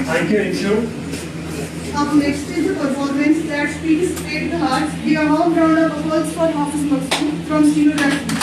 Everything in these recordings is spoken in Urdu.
Thank you. Up next is a performance that speaks straight to the heart. Give a warm round of applause for Hafiz Maqsood from Senior Academy.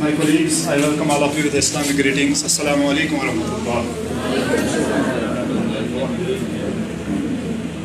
My colleagues, I welcome all of you with Islamic greetings. Assalamu alaikum wa rahmatullah.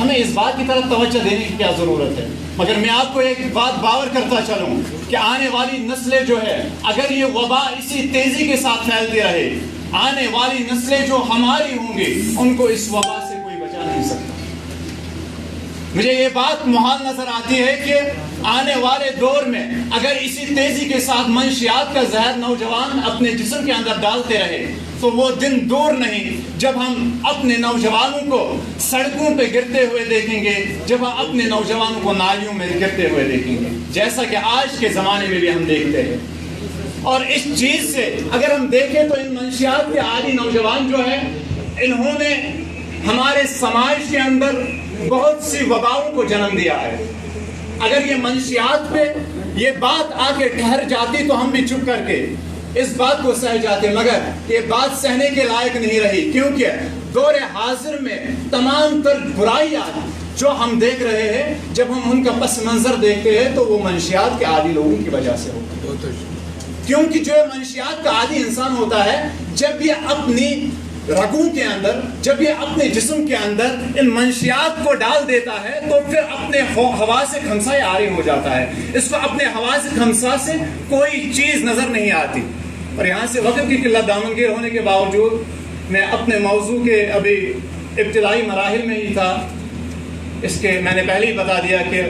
ہمیں اس بات کی طرف توجہ دینے کی کیا ضرورت ہے؟ مگر میں آپ کو ایک بات باور کرتا چلوں کہ آنے والی نسلیں جو ہے، اگر یہ وبا اسی تیزی کے ساتھ پھیلتی رہے، آنے والی نسلیں جو ہماری ہوں گی ان کو اس وبا سے کوئی بچا نہیں سکتا۔ مجھے یہ بات محال نظر آتی ہے کہ آنے والے دور میں اگر اسی تیزی کے ساتھ منشیات کا زہر نوجوان اپنے جسم کے اندر ڈالتے رہے تو وہ دن دور نہیں جب ہم اپنے نوجوانوں کو سڑکوں پہ گرتے ہوئے دیکھیں گے، جب ہم اپنے نوجوانوں کو نالیوں میں گرتے ہوئے دیکھیں گے، جیسا کہ آج کے زمانے میں بھی ہم دیکھتے ہیں۔ اور اس چیز سے اگر ہم دیکھیں تو ان منشیات کے عادی نوجوان جو ہے، انہوں نے ہمارے سماج کے اندر بہت سی وباؤں کو جنم دیا ہے۔ اگر یہ منشیات پہ یہ بات آ کے ٹھہر جاتی تو ہم بھی چپ کر کے اس بات کو سہ جاتے، مگر یہ بات سہنے کے لائق نہیں رہی، کیونکہ دور حاضر میں تمام تر برائیاں جو ہم دیکھ رہے ہیں، جب ہم ان کا پس منظر دیکھتے ہیں تو وہ منشیات کے عادی لوگوں کی وجہ سے ہوتا ہے۔ کیونکہ جو منشیات کا عادی انسان ہوتا ہے، جب یہ اپنی رگوں کے اندر، جب یہ اپنے جسم کے اندر ان منشیات کو ڈال دیتا ہے تو پھر اپنے حواس خمسہ عاری ہو جاتا ہے، اس کو اپنے حواس خمسہ سے کوئی چیز نظر نہیں آتی۔ اور یہاں سے وقت کی قلت دامنگیر ہونے کے باوجود میں اپنے موضوع کے ابھی ابتدائی مراحل میں ہی تھا، اس کے میں نے پہلے ہی بتا دیا کہ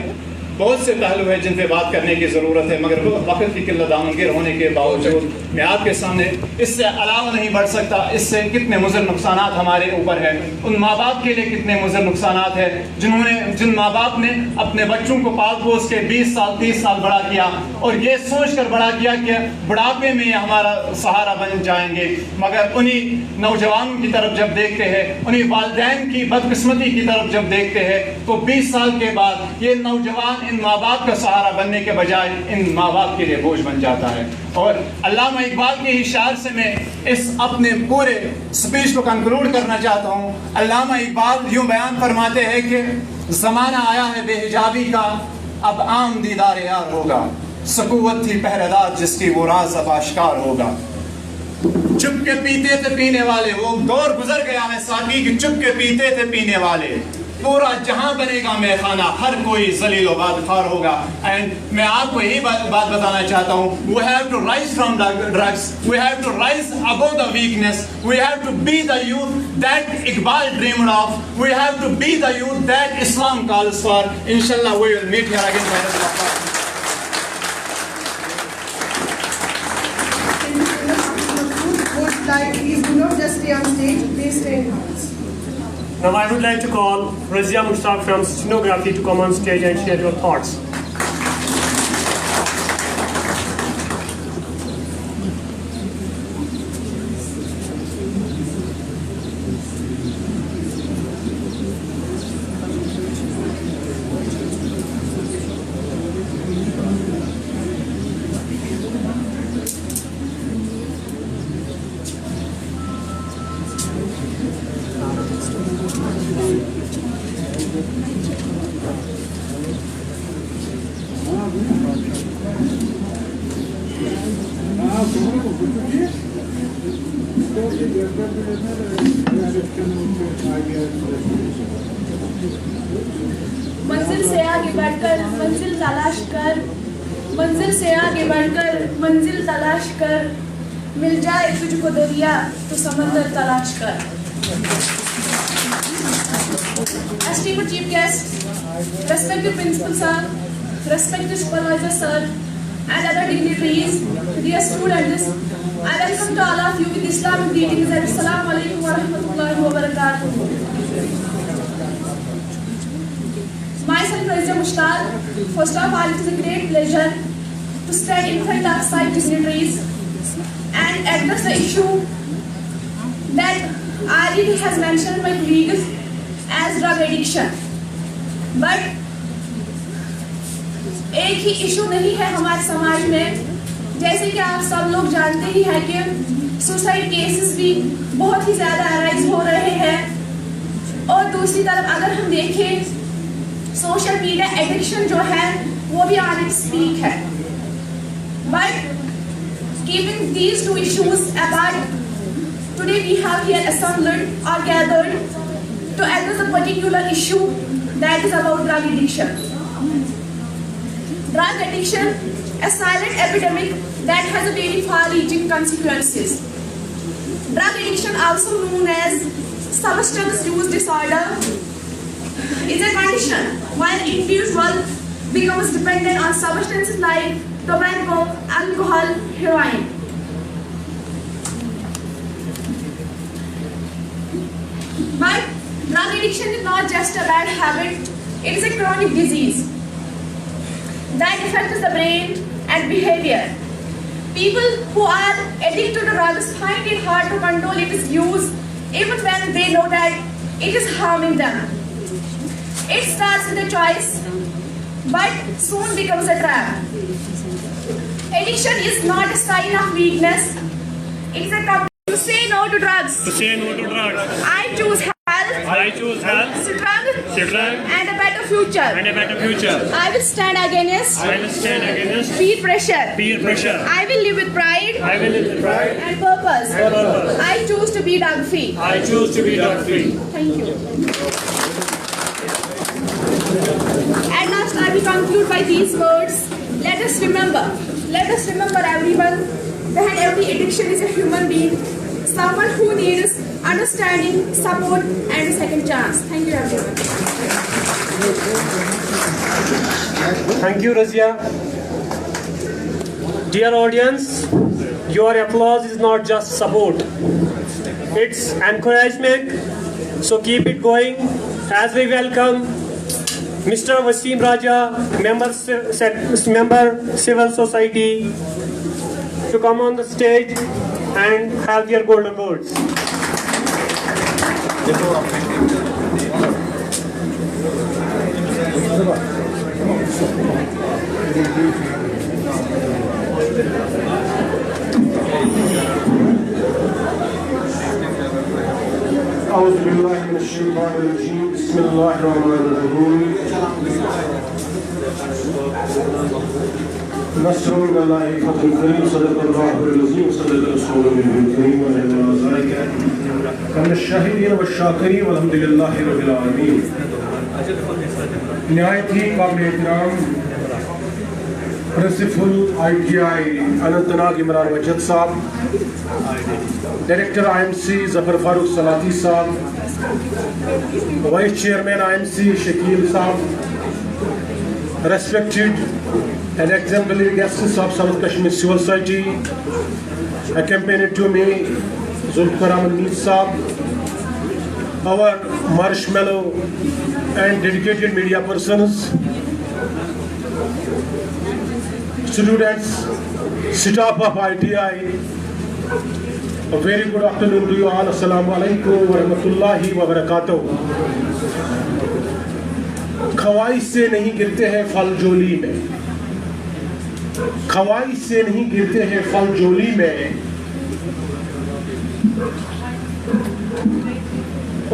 بہت سے پہلو ہیں جن پہ بات کرنے کی ضرورت ہے، مگر وقت کی قلت دامنگیر ہونے کے باوجود میں آپ کے سامنے اس سے علاوہ نہیں بڑھ سکتا۔ اس سے کتنے مضر نقصانات ہمارے اوپر ہیں، ان ماں باپ کے لیے کتنے مضر نقصانات ہیں جن ماں باپ نے اپنے بچوں کو پال پوس کے 20 سال 30 سال بڑا کیا اور یہ سوچ کر بڑا کیا کہ بڑھاپے میں یہ ہمارا سہارا بن جائیں گے، مگر انہی نوجوانوں کی طرف جب دیکھتے ہیں، انہی والدین کی بدقسمتی کی طرف جب دیکھتے ہیں تو 20 سال کے بعد یہ نوجوان ان ماں باپ کا سہارا بننے کے بجائے ان ماں باپ کے لیے بوجھ بن جاتا ہے۔ اور علامہ اقبال کے ہی شعر سے میں اس اپنے پورے سپیچ کو کنکلوڈ کرنا چاہتا ہوں۔ علامہ اقبال یوں بیان فرماتے ہیں کہ زمانہ آیا ہے بے حجابی کا، اب عام دیدار یار ہوگا، سکوت تھی پہرے دار جس کی وہ راز اب آشکار ہوگا۔ چپ کے پیتے تھے پینے والے، وہ دور گزر گیا ہے ساقی کہ چپ کے پیتے تھے پینے والے، پورا جہاں بنے گا میں خانہ، ہر کوئی ذلیل و بدکار ہوگا۔ اینڈ میں آپ کو یہی بات بتانا چاہتا ہوں، we have to rise from the drugs, we have to rise above the weakness, we have to be the youth that Iqbal dreamed of, we have to be the youth that Islam calls for. Inshallah we will meet here again by the Allah. Please do not just stay on stage, please stay in house. Now I would like to call Razia Mushtaq from Stenography to come on stage and share your thoughts. منزل سے آگے بڑھ کر منزل تلاش کر، منزل سے آگے بڑھ کر منزل تلاش کر، مل جائے تجھ کو دریا تو سمندر تلاش کر۔ Esteemed chief guests, respected principal sir, respected supervisor sir, and other dignitaries, dear students, I welcome to all of you with Islamic greetings and Assalamu alaikum wa rahmatullahi wa barakatuh. Myself, Razia Mushtaq, first of all, it is a great pleasure to stand in front of such dignitaries and address the issue that already has mentioned by colleagues as drug addiction. But ایک ہی ایشو نہیں ہے ہمارے سماج میں، جیسے کہ آپ سب لوگ جانتے ہی ہیں کہ سوسائڈ کیسز بھی بہت ہی زیادہ ارائز ہو رہے ہیں، اور دوسری طرف اگر ہم دیکھیں سوشل میڈیا ایڈکشن جو ہے وہ بھی آن اٹس پیک ہے۔ But keeping these two issues apart, today we have here assembled or gathered to address a particular issue that is about drug addiction. Drug addiction, a silent epidemic that has a very far-reaching consequences. Drug addiction, also known as substance use disorder, is a condition where an individual becomes dependent on substances like tobacco, alcohol, heroin. But drug addiction is not just a bad habit, it is a chronic disease that affects the brain and behavior. People who are addicted to drugs find it hard to control its use even when they know that it is harming them. It starts with a choice, but soon becomes a trap. Addiction is not a sign of weakness, it is a compulsion to say no to drugs. To say no to drugs. I choose health, I choose health, strength, and a better future. and a better future. I will stand against I will stand against peer pressure. peer pressure. I will live with pride I will live with pride and purpose. and purpose. I choose to be drug free. I choose to be drug free. Thank you. At last, I will conclude by these words. Let us remember everyone, that every addiction is a human being, someone who needs understanding, support, and a second chance. Thank you, everyone. Thank you, Razia. Dear audience, your applause is not just support, it's encouragement. So keep it going as we welcome Mr. Wasim Raja, member Civil Society, to come on the stage and have their golden words. أعوذ بالله من الشيطان الرجيم بسم الله الرحمن الرحيم نصر من الله فتح قريب صدق الله العظيم صدق رسوله الكريم ونعم ذلك من الشاهدين والشاكرين والحمد لله رب العالمين. نہایت ہی قابل احترام پرنسپل ITI اننت ناگ عمران وجد صاحب، ڈائریکٹر IMC ظفر فاروق سلاطی صاحب، وائس چیئرمین IMC شکیل صاحب، respected and exemplary guests of South Kashmir Civil Society, accompanied to me Zulkaram Al-Meet Saab, our marshmallow and dedicated media persons, students, staff of ITI, a very good afternoon to you all. Assalamu alaikum wa rahmatullahi wa barakatuh. خواہش سے نہیں گرتے ہیں پھل جولی میں، خواہش سے نہیں گرتے ہیں پھل جولی میں،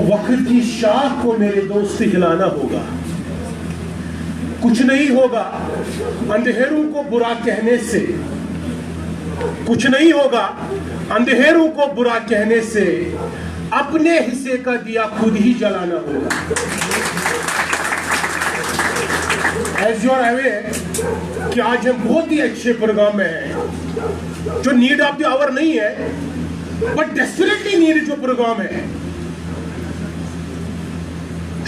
وقت کی شاخ کو میرے دوست ہلانا ہوگا، کچھ نہیں ہوگا اندھیروں کو برا کہنے سے، کچھ نہیں ہوگا اندھیروں کو برا کہنے سے، اپنے حصے کا دیا خود ہی جلانا ہوگا. As you are aware کہ آج ہم بہت ہی اچھے پروگرام میں ہیں جو نیڈ آف دی آور نہیں ہے بٹ ڈیسپریٹلی نیڈ جو پروگرام ہے.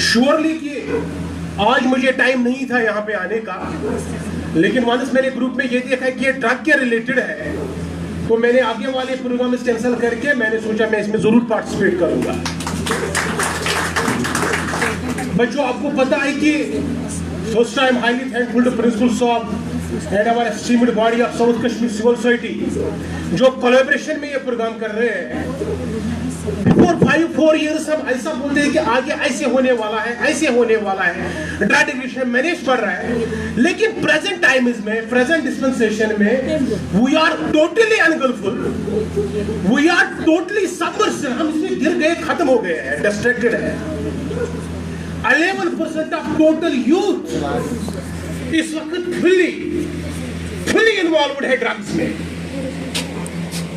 شیورلی کہ آج مجھے ٹائم نہیں تھا یہاں پہ آنے کا، لیکن ونس میں نے گروپ میں یہ دیکھا کہ یہ ڈرگ کے ریلیٹڈ ہے تو میں نے آگے والے پروگرام اس کینسل کر کے میں نے سوچا میں اس میں ضرور پارٹیسپیٹ کروں گا. بچوں آپ کو پتا ہے کہ first I am highly thankful to Principal Saab and our esteemed body of South Kashmir Civil Society جو collaboration میں یہ پروگرام کر رہے ہیں. Before 5-4 years ہم ایسا بولتے ہیں کہ آگے ایسے ہونے والا ہے، ایسے ہونے والا ہے، ڈرگ ایڈکشن مینیج کر رہا ہے، لیکن present times میں present dispensation میں we are totally ungrateful, we are totally submerged، ہم اس میں گر گئے، ختم ہو گئے ہیں، distracted ہیں. 11% of total youth اس وقت fully involved ہے ڈرگز میں.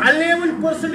11%